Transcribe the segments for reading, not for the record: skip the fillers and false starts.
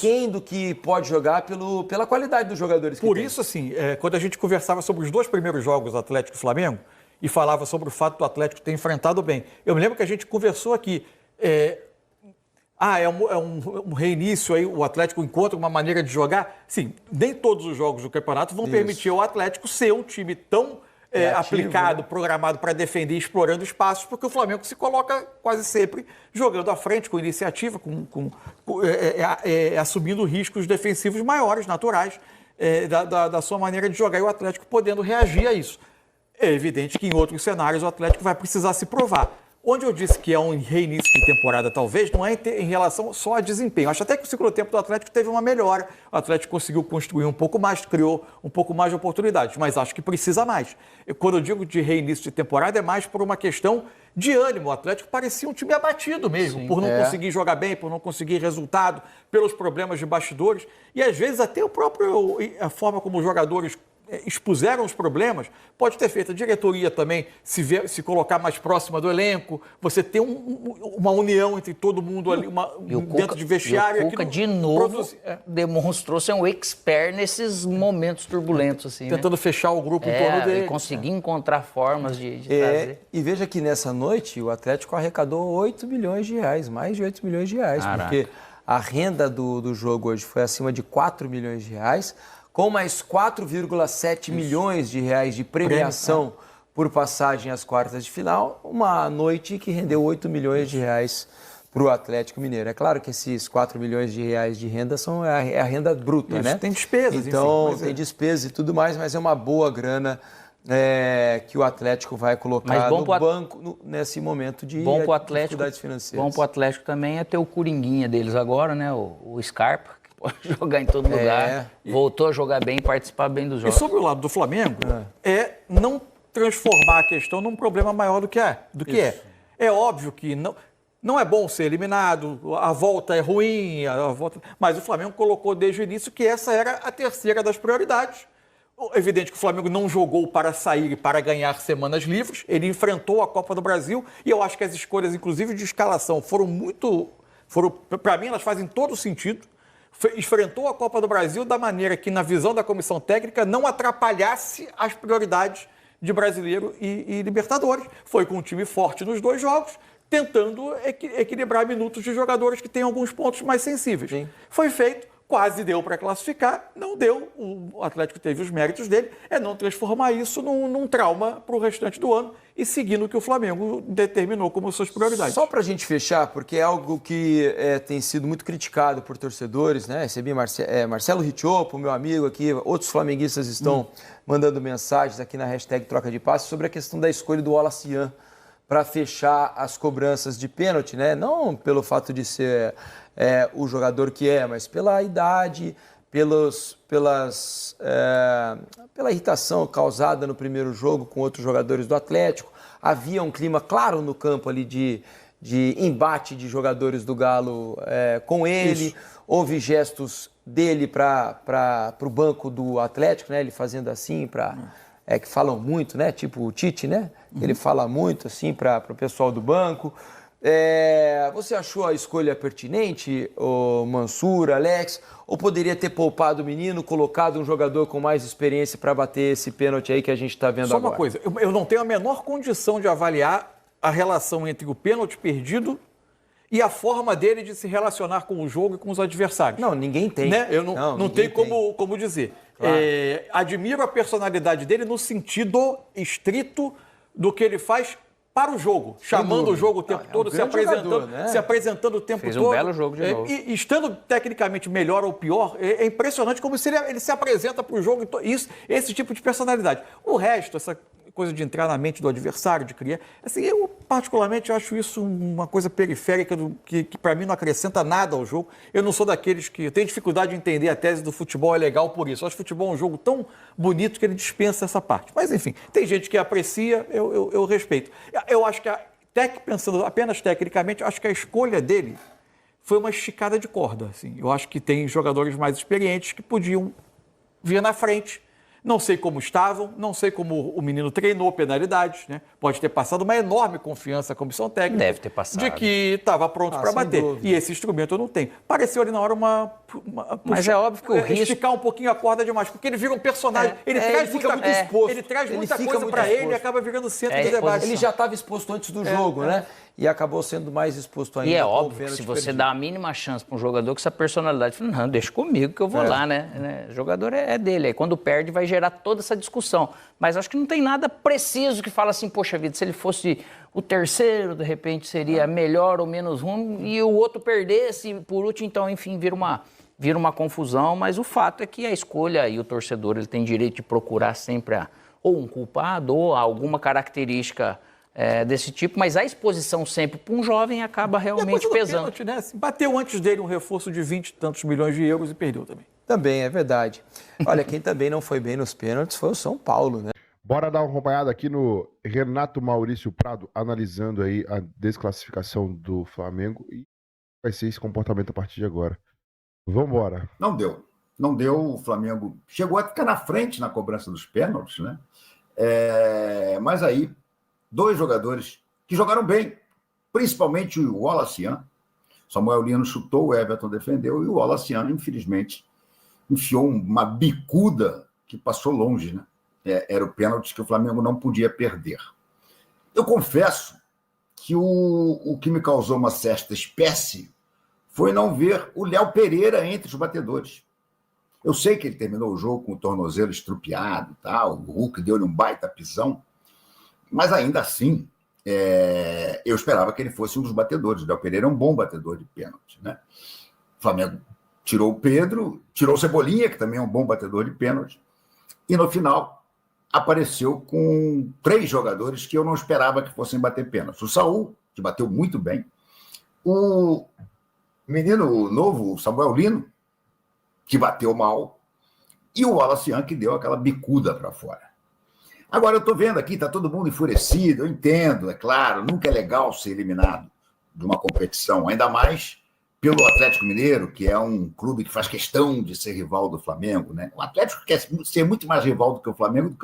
aquém do que pode jogar pela qualidade dos jogadores que Por tem. isso, assim, quando a gente conversava sobre os 2 primeiros jogos, Atlético e Flamengo, e falava sobre o fato do Atlético ter enfrentado bem, eu me lembro que a gente conversou aqui, é um reinício aí, o Atlético encontra uma maneira de jogar. Sim, nem todos os jogos do campeonato vão permitir ao Atlético ser um time tão aplicado, né? Programado para defender, explorando espaços, porque o Flamengo se coloca quase sempre jogando à frente, com iniciativa, assumindo riscos defensivos maiores, naturais, da sua maneira de jogar, e o Atlético podendo reagir a isso. É evidente que em outros cenários o Atlético vai precisar se provar. Onde eu disse que é um reinício de temporada, talvez, não é em relação só a desempenho. Acho até que o segundo tempo do Atlético teve uma melhora. O Atlético conseguiu construir um pouco mais, criou um pouco mais de oportunidades, mas acho que precisa mais. Quando eu digo de reinício de temporada, é mais por uma questão de ânimo. O Atlético parecia um time abatido mesmo, por não conseguir jogar bem, por não conseguir resultado, pelos problemas de bastidores. E às vezes até a forma como os jogadores expuseram os problemas, pode ter feito a diretoria também se colocar mais próxima do elenco, você ter uma união entre todo mundo ali, dentro de vestiário. E o Cuca, de novo, demonstrou ser um expert nesses momentos turbulentos. Assim, tentando fechar o grupo em torno dele. E conseguir encontrar formas de trazer. E veja que nessa noite o Atlético arrecadou 8 milhões de reais, mais de 8 milhões de reais, porque a renda do jogo hoje foi acima de 4 milhões de reais, com mais 4,7 milhões de reais de premiação por passagem às quartas de final, uma noite que rendeu 8 milhões de reais para o Atlético Mineiro. É claro que esses 4 milhões de reais de renda é a renda bruta, né? Tem despesas, então, enfim, tem despesas e tudo mais, mas é uma boa grana que o Atlético vai colocar no banco nesse momento de dificuldades financeiras. Bom para o Atlético também é ter o coringuinha deles agora, né? O Scarpa. Pode jogar em todo lugar, voltou a jogar bem e participar bem dos jogos. E sobre o lado do Flamengo, não transformar a questão num problema maior do que é. É óbvio que não é bom ser eliminado, a volta é ruim, mas o Flamengo colocou desde o início que essa era a terceira das prioridades. É evidente que o Flamengo não jogou para sair e para ganhar semanas livres, ele enfrentou a Copa do Brasil e eu acho que as escolhas, inclusive de escalação, para mim, elas fazem todo sentido. Enfrentou a Copa do Brasil da maneira que, na visão da comissão técnica, não atrapalhasse as prioridades de Brasileiro e Libertadores. Foi com um time forte nos 2 jogos, tentando equilibrar minutos de jogadores que têm alguns pontos mais sensíveis. Sim. Foi feito, quase deu para classificar, não deu. O Atlético teve os méritos dele, não transformar isso num trauma para o restante do ano e seguindo o que o Flamengo determinou como suas prioridades. Só para a gente fechar, porque é algo que tem sido muito criticado por torcedores, né? Recebi Marcelo Ricciopo, meu amigo aqui, outros flamenguistas estão mandando mensagens aqui na hashtag Troca de Passes sobre a questão da escolha do Wallace Yan para fechar as cobranças de pênalti, né? Não pelo fato de ser o jogador que mas pela idade, pela irritação causada no primeiro jogo com outros jogadores do Atlético. Havia um clima claro no campo ali de embate de jogadores do Galo com ele. Isso. Houve gestos dele para o banco do Atlético, né? Ele fazendo assim que falam muito, né? Tipo o Tite, né? Ele fala muito assim para o pessoal do banco. Você achou a escolha pertinente, Mansur, Alex? Ou poderia ter poupado o menino, colocado um jogador com mais experiência para bater esse pênalti aí que a gente está vendo agora? Só uma coisa, eu não tenho a menor condição de avaliar a relação entre o pênalti perdido e a forma dele de se relacionar com o jogo e com os adversários. Não, ninguém tem. Né? Eu não tenho como dizer. Claro. Admiro a personalidade dele no sentido estrito do que ele faz para o jogo, chamando o jogo o tempo todo, se apresentando o tempo todo. Fez um belo jogo de novo. E estando tecnicamente melhor ou pior, é impressionante como ele se apresenta para o jogo. Esse tipo de personalidade. O resto, essa coisa de entrar na mente do adversário, de criar. Assim, eu particularmente acho isso uma coisa periférica que para mim não acrescenta nada ao jogo. Eu não sou daqueles que tem dificuldade de entender a tese do futebol é legal por isso. Eu acho que o futebol é um jogo tão bonito que ele dispensa essa parte. Mas enfim, tem gente que aprecia, eu respeito. Eu acho que, pensando apenas tecnicamente, eu acho que a escolha dele foi uma esticada de corda. Assim. Eu acho que tem jogadores mais experientes que podiam vir na frente. Não sei como estavam, não sei como o menino treinou penalidades, né? Pode ter passado uma enorme confiança à comissão técnica. Deve ter passado. De que estava pronto para bater. Dúvida. E esse instrumento eu não tenho. Pareceu ali na hora uma Mas é óbvio que o risco... esticar um pouquinho a corda demais, porque ele vira um personagem, ele traz muita coisa para ele e acaba virando centro do debate. Ele já estava exposto antes do jogo, né? E acabou sendo mais exposto ainda. E é óbvio que se você dá a mínima chance para um jogador com essa personalidade, fala, não, deixa comigo que eu vou lá, né? O jogador é dele. Aí quando perde vai gerar toda essa discussão. Mas acho que não tem nada preciso que fala assim, poxa vida, se ele fosse o terceiro, de repente seria melhor ou menos ruim, e o outro perdesse, por último, então, enfim, vira uma confusão. Mas o fato é que a escolha e o torcedor ele tem direito de procurar sempre ou um culpado ou alguma característica desse tipo, mas a exposição sempre para um jovem acaba realmente pesando. Pênalti, né? Bateu antes dele um reforço de 20 e tantos milhões de euros e perdeu também. Também, é verdade. Olha, quem também não foi bem nos pênaltis foi o São Paulo, né? Bora dar uma acompanhada aqui no Renato Maurício Prado, analisando aí a desclassificação do Flamengo e vai ser esse comportamento a partir de agora. Vambora. Não deu. Não deu, o Flamengo chegou a ficar na frente na cobrança dos pênaltis, né? Mas aí, dois jogadores que jogaram bem, principalmente o Wallacian. Samuel Lino chutou, o Everton defendeu e o Wallacian, infelizmente, enfiou uma bicuda que passou longe, né? Era o pênalti que o Flamengo não podia perder. Eu confesso que o que me causou uma certa espécie foi não ver o Léo Pereira entre os batedores. Eu sei que ele terminou o jogo com o tornozelo estrupiado e tal, o Hulk deu-lhe um baita pisão, mas ainda assim, eu esperava que ele fosse um dos batedores. O Léo Pereira é um bom batedor de pênalti, né? O Flamengo tirou o Pedro, tirou o Cebolinha, que também é um bom batedor de pênalti, e no final apareceu com 3 jogadores que eu não esperava que fossem bater pênalti. O Saul, que bateu muito bem, o menino novo, o Samuel Lino, que bateu mal, e o Wallacian, que deu aquela bicuda para fora. Agora, eu estou vendo aqui, está todo mundo enfurecido, eu entendo, é claro, nunca é legal ser eliminado de uma competição, ainda mais pelo Atlético Mineiro, que é um clube que faz questão de ser rival do Flamengo, né? O Atlético quer ser muito mais rival do que o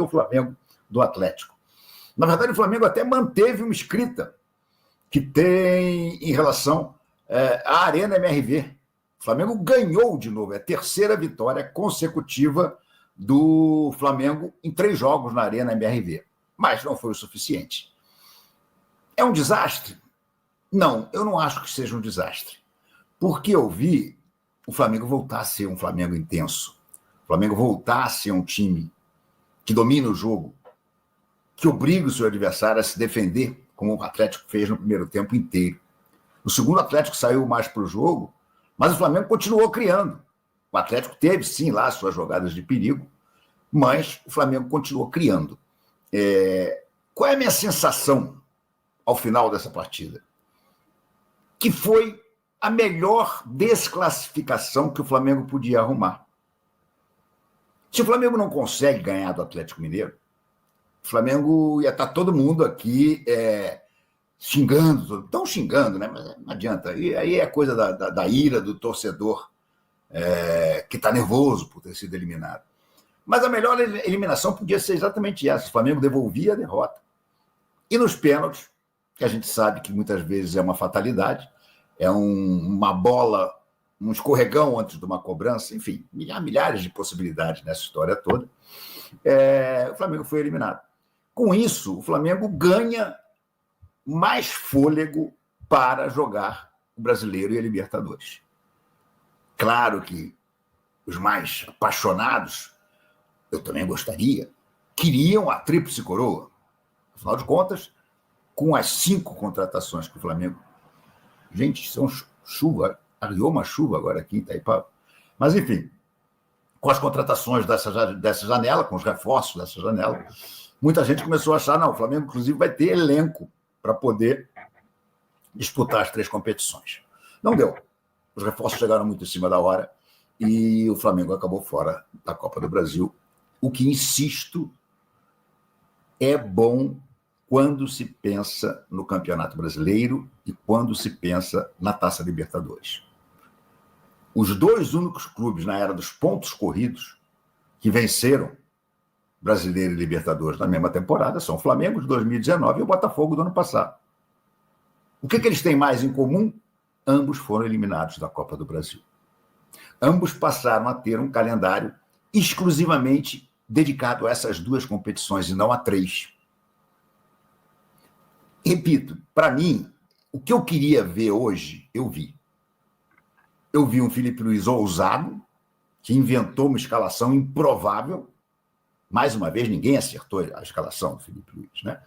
Flamengo do Atlético. Na verdade, o Flamengo até manteve uma escrita que tem em relação à Arena MRV. O Flamengo ganhou de novo, é a 3ª vitória consecutiva do Flamengo em 3 jogos na Arena MRV. Mas não foi o suficiente. É um desastre? Não, eu não acho que seja um desastre. Porque eu vi o Flamengo voltar a ser um Flamengo intenso. O Flamengo voltar a ser um time que domina o jogo, que obriga o seu adversário a se defender, como o Atlético fez no primeiro tempo inteiro. No segundo, o Atlético saiu mais para o jogo, mas o Flamengo continuou criando. O Atlético teve, sim, lá suas jogadas de perigo, mas o Flamengo continuou criando. Qual é a minha sensação ao final dessa partida? Que foi a melhor desclassificação que o Flamengo podia arrumar. Se o Flamengo não consegue ganhar do Atlético Mineiro, o Flamengo ia estar todo mundo aqui xingando, estão xingando, né? Mas não adianta. E aí é coisa da ira do torcedor que está nervoso por ter sido eliminado. Mas a melhor eliminação podia ser exatamente essa. O Flamengo devolvia a derrota. E nos pênaltis, que a gente sabe que muitas vezes é uma fatalidade, é uma bola, um escorregão antes de uma cobrança, enfim, há milhares de possibilidades nessa história toda. O Flamengo foi eliminado. Com isso, o Flamengo ganha mais fôlego para jogar o Brasileiro e a Libertadores. Claro que os mais apaixonados, eu também gostaria, queriam a tríplice coroa. Afinal de contas, com as 5 contratações que o Flamengo... Gente, são chuva, arriou uma chuva agora aqui em Itaipava. Mas, enfim, com as contratações dessa janela, com os reforços dessa janela, muita gente começou a achar, não, o Flamengo, inclusive, vai ter elenco para poder disputar as 3 competições. Não deu. Os reforços chegaram muito em cima da hora e o Flamengo acabou fora da Copa do Brasil. O que, insisto, é bom quando se pensa no Campeonato Brasileiro e quando se pensa na Taça Libertadores. Os 2 únicos clubes na era dos pontos corridos que venceram Brasileiro e Libertadores na mesma temporada são o Flamengo de 2019 e o Botafogo do ano passado. O que eles têm mais em comum? Ambos foram eliminados da Copa do Brasil. Ambos passaram a ter um calendário exclusivamente dedicado a essas duas competições e não a 3. Repito, para mim, o que eu queria ver hoje, eu vi. Eu vi um Felipe Luiz ousado, que inventou uma escalação improvável. Mais uma vez, ninguém acertou a escalação do Felipe Luiz, né?